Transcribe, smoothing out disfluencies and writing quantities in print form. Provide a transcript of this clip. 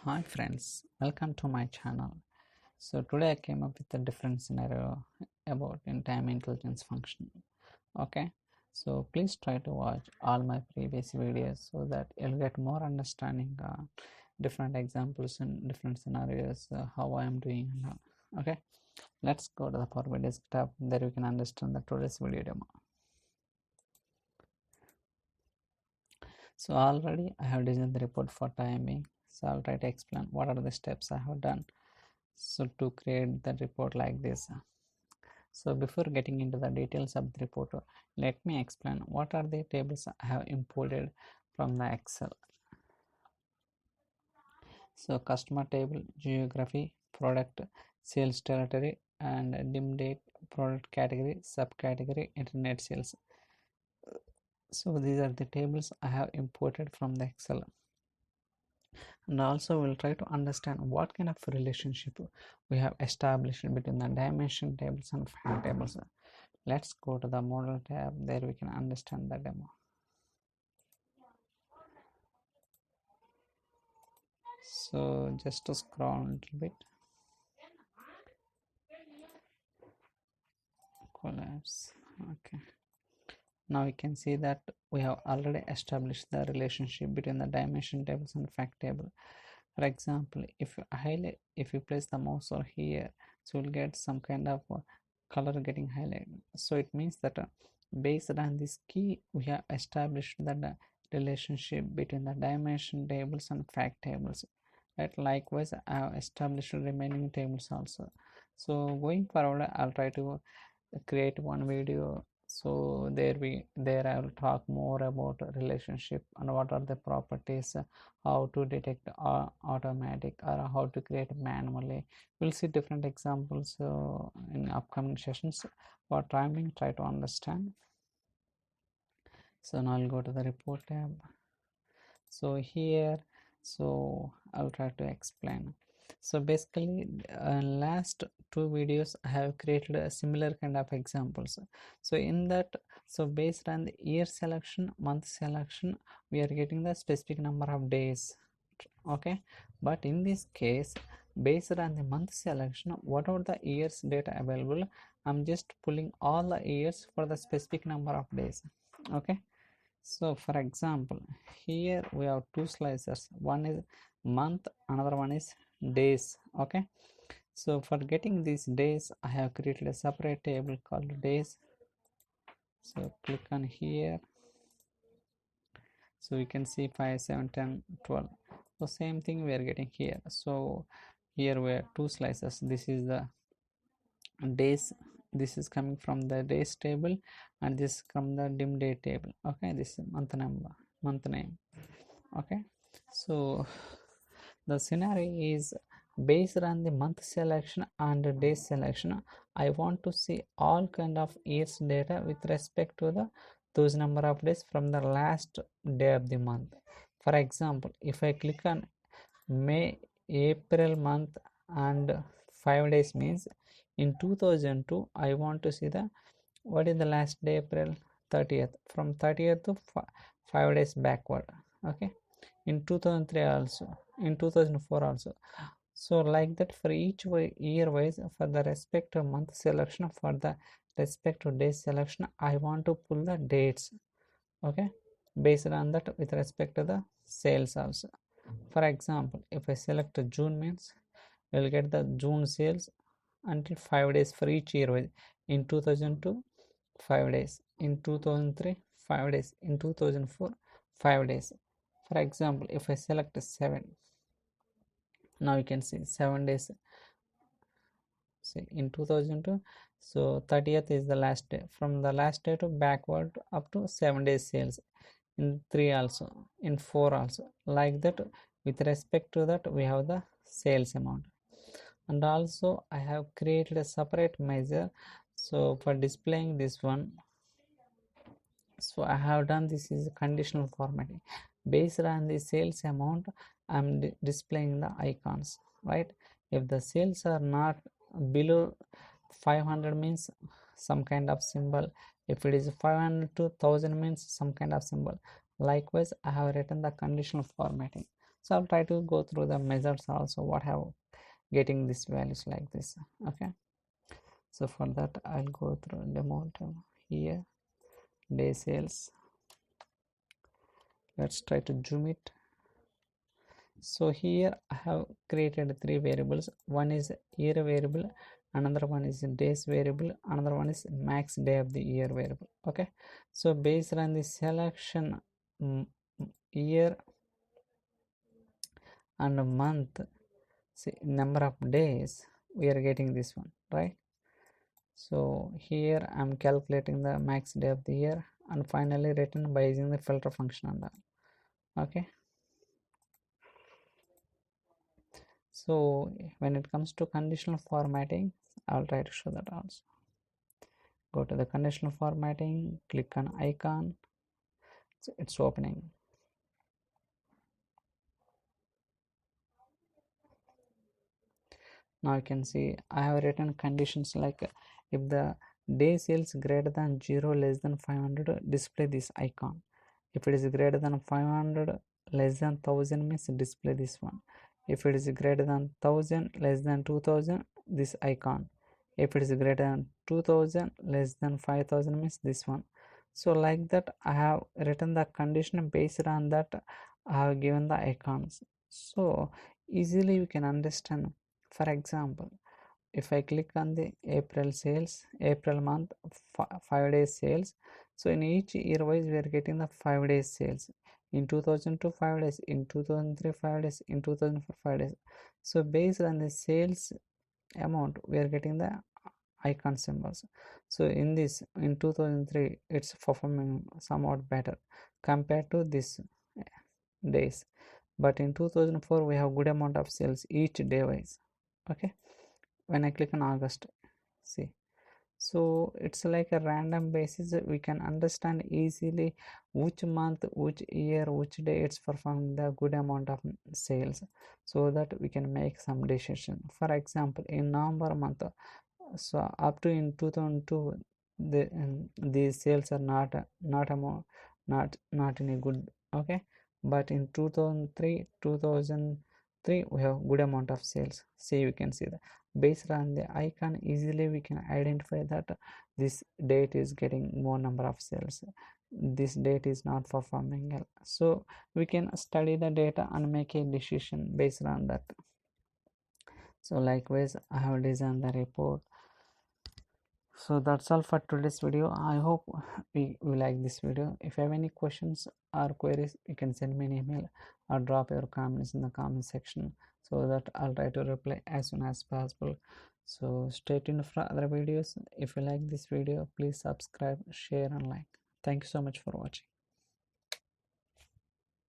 Hi friends, welcome to my channel. So today I came up with a different scenario about in time intelligence function. Okay, so please try to watch all my previous videos so that you'll get more understanding different examples and different scenarios how I am doing and all. Okay, let's go to the Power BI desktop. There you can understand the today's video demo. So already I have designed the report for timing. So I'll try to explain what are the steps I have done so to create the report like this. So before getting into the details of the report, let me explain what are the tables I have imported from the Excel. So customer table, geography, product, sales territory, and dim date, product category, subcategory, internet sales. So these are the tables I have imported from the Excel. And also we'll try to understand what kind of relationship we have established between the dimension tables and fact tables. Let's go to the model tab. There we can understand the demo. So just to scroll a little bit, collapse. Okay, now we can see that we have already established the relationship between the dimension tables and fact table. For example, if you place the mouse over here, so you'll get some kind of color getting highlighted. So it means that based on this key, we have established the relationship between the dimension tables and fact tables. Right, likewise I have established remaining tables also. So going forward, I'll try to create one video, so there I will talk more about relationship and what are the properties, how to detect automatic or how to create manually. We'll see different examples in upcoming sessions. For timing, try to understand. So now I'll go to the report tab. So here, so I'll try to explain. So basically last two videos I have created a similar kind of examples. So in that, so based on the year selection, month selection, we are getting the specific number of days. Okay, but in this case, based on the month selection, whatever the years data available, I'm just pulling all the years for the specific number of days. Okay, so for example, here we have two slices, one is month, another one is days. Okay, so for getting these days, I have created a separate table called days. So click on here, so you can see 5, 7, 10, 12. So same thing we are getting here. So here we have two slices. This is the days, this is coming from the days table, and this from the dim date table. Okay, this is month number, month name. Okay, so the scenario is based on the month selection and the day selection. I want to see all kind of years data with respect to the those number of days from the last day of the month. For example, if I click on May, April month and 5 days, means in 2002 I want to see the what is the last day, April 30th, from 30th to 5 days backward. Okay, in 2003 also, in 2004 also. So like that for each year wise, for the respective month selection, for the respective day selection, I want to pull the dates. Okay, based on that with respect to the sales also. For example, if I select June, means we'll get the June sales until 5 days for each year wise. In 2002, 5 days. In 2003, 5 days. In 2004, 5 days. For example, if I select 7, now you can see 7 days. See, in 2002, so 30th is the last day. From the last day to backward up to 7 days sales. In 3 also, in 4 also, like that. With respect to that, we have the sales amount. And also I have created a separate measure, so for displaying this one, so I have done this is conditional formatting. Based on the sales amount, I'm displaying the icons, right? If the sales are not below 500, means some kind of symbol. If it is 500 to 1000, means some kind of symbol. Likewise, I have written the conditional formatting. So I'll try to go through the methods also what have getting these values like this. Okay, so for that I'll go through demo tab here, day sales. Let's try to zoom it. So here I have created three variables. One is year variable, another one is days variable, another one is max day of the year variable. Okay, so based on the selection year and month, see number of days, we are getting this one, right? So here I'm calculating the max day of the year and finally written by using the filter function on that. Okay, so when it comes to conditional formatting, I'll try to show that also. Go to the conditional formatting, click on icon, so it's opening. Now you can see I have written conditions like if the day sales greater than 0 less than 500, display this icon. If it is greater than 500 less than 1000 means display this one. If it is greater than 1000 less than 2000, this icon. If it is greater than 2000 less than 5000 means this one. So like that I have written the condition based on that I have given the icons. So easily you can understand. For example, if I click on the April sales, April month, 5 days sales. So in each year wise we are getting the 5 days sales. In 2002 5 days, in 2003 5 days, in 2004 5 days. So based on the sales amount we are getting the icon symbols. So in this, in 2003 it's performing somewhat better compared to this days, but in 2004 we have good amount of sales each day wise. Okay, when I click on August, see, so it's like a random basis we can understand easily which month, which year, which day it's performing the good amount of sales, so that we can make some decision. For example, in November month, so up to in 2002 these sales are not amount, not in a good. Okay, but in 2003 we have good amount of sales. See, you can see that based on the icon easily we can identify that this date is getting more number of sales, this date is not performing well. So we can study the data and make a decision based on that. So likewise I have designed the report. So that's all for today's video. I hope we like this video. If you have any questions or queries, you can send me an email or drop your comments in the comment section, so that I'll try to reply as soon as possible. So stay tuned for other videos. If you like this video, please subscribe, share and like. Thank you so much for watching.